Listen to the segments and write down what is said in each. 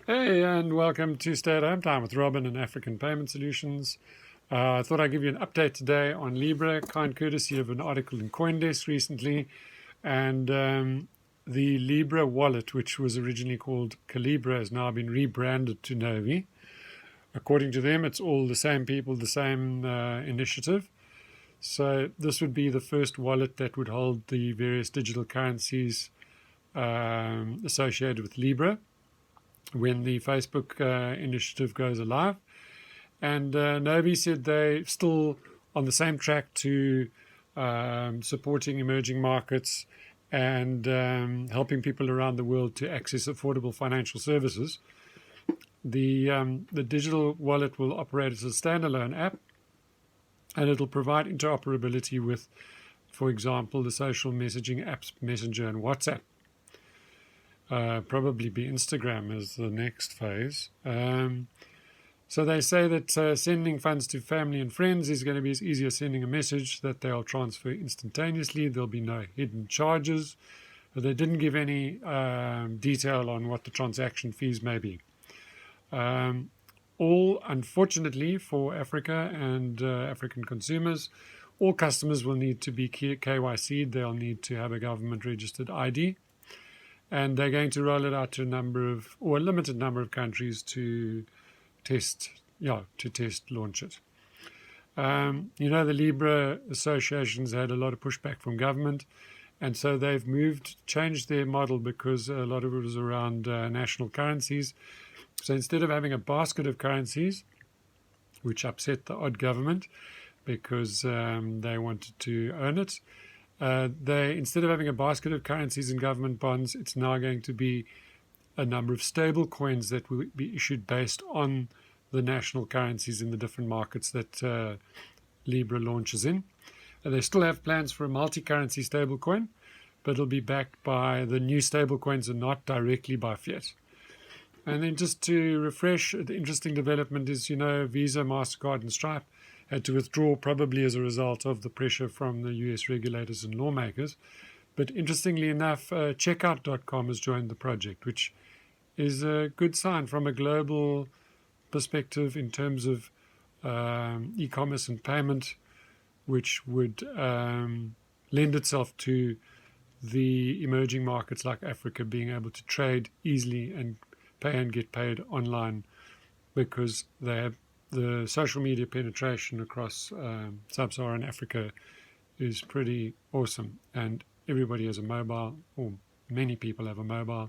Hey, and welcome to Stay at Home Time with Robin and African Payment Solutions. I thought I'd give you an update today on Libra, kind courtesy of an article in CoinDesk recently. And the Libra wallet, which was originally called Calibra, has now been rebranded to Novi. According to them, it's all the same people, the same initiative. So this would be the first wallet that would hold the various digital currencies associated with Libra when the Facebook initiative goes live. And Novi said they're still on the same track to supporting emerging markets and helping people around the world to access affordable financial services. The digital wallet will operate as a standalone app, and it'll provide interoperability with, for example, the social messaging apps Messenger and WhatsApp. Probably be Instagram as the next phase. So they say that sending funds to family and friends is going to be as easy as sending a message that they'll transfer instantaneously. There'll be no hidden charges. But they didn't give any detail on what the transaction fees may be. All, unfortunately, for Africa and African consumers, all customers will need to be KYC'd. They'll need to have a government-registered ID. And they're going to roll it out to a limited number of countries to test launch it. The Libra Associations had a lot of pushback from government, and so they've changed their model because a lot of it was around national currencies. So instead of having a basket of currencies, which upset the odd government because they wanted to own it, instead of having a basket of currencies and government bonds, it's now going to be a number of stablecoins that will be issued based on the national currencies in the different markets that Libra launches in. They still have plans for a multi-currency stablecoin, but it'll be backed by the new stablecoins and not directly by fiat. And then just to refresh, the interesting development is, Visa, Mastercard and Stripe had to withdraw probably as a result of the pressure from the US regulators and lawmakers. But interestingly enough, checkout.com has joined the project, which is a good sign from a global perspective in terms of e-commerce and payment, which would lend itself to the emerging markets like Africa being able to trade easily and pay and get paid online because they have the social media penetration across sub-Saharan Africa is pretty awesome, and everybody has a mobile, or many people have a mobile.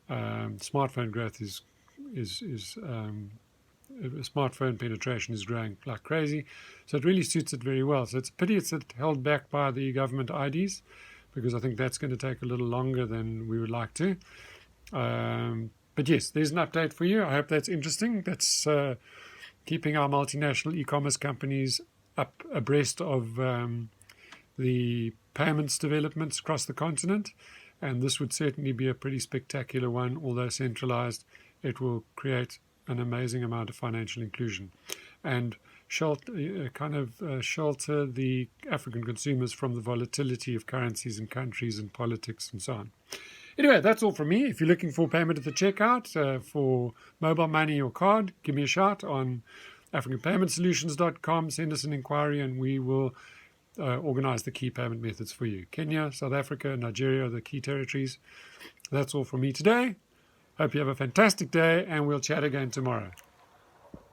Smartphone growth smartphone penetration is growing like crazy, so it really suits it very well. So it's a pity it's held back by the government IDs, because I think that's going to take a little longer than we would like to. But yes, there's an update for you. I hope that's interesting. That's keeping our multinational e-commerce companies up abreast of the payments developments across the continent. And this would certainly be a pretty spectacular one. Although centralized, it will create an amazing amount of financial inclusion and shelter the African consumers from the volatility of currencies and countries and politics and so on. Anyway, that's all from me. If you're looking for payment at the checkout for mobile money or card, give me a shout on africanpaymentsolutions.com. Send us an inquiry and we will organize the key payment methods for you. Kenya, South Africa, Nigeria are the key territories. That's all from me today. Hope you have a fantastic day, and we'll chat again tomorrow.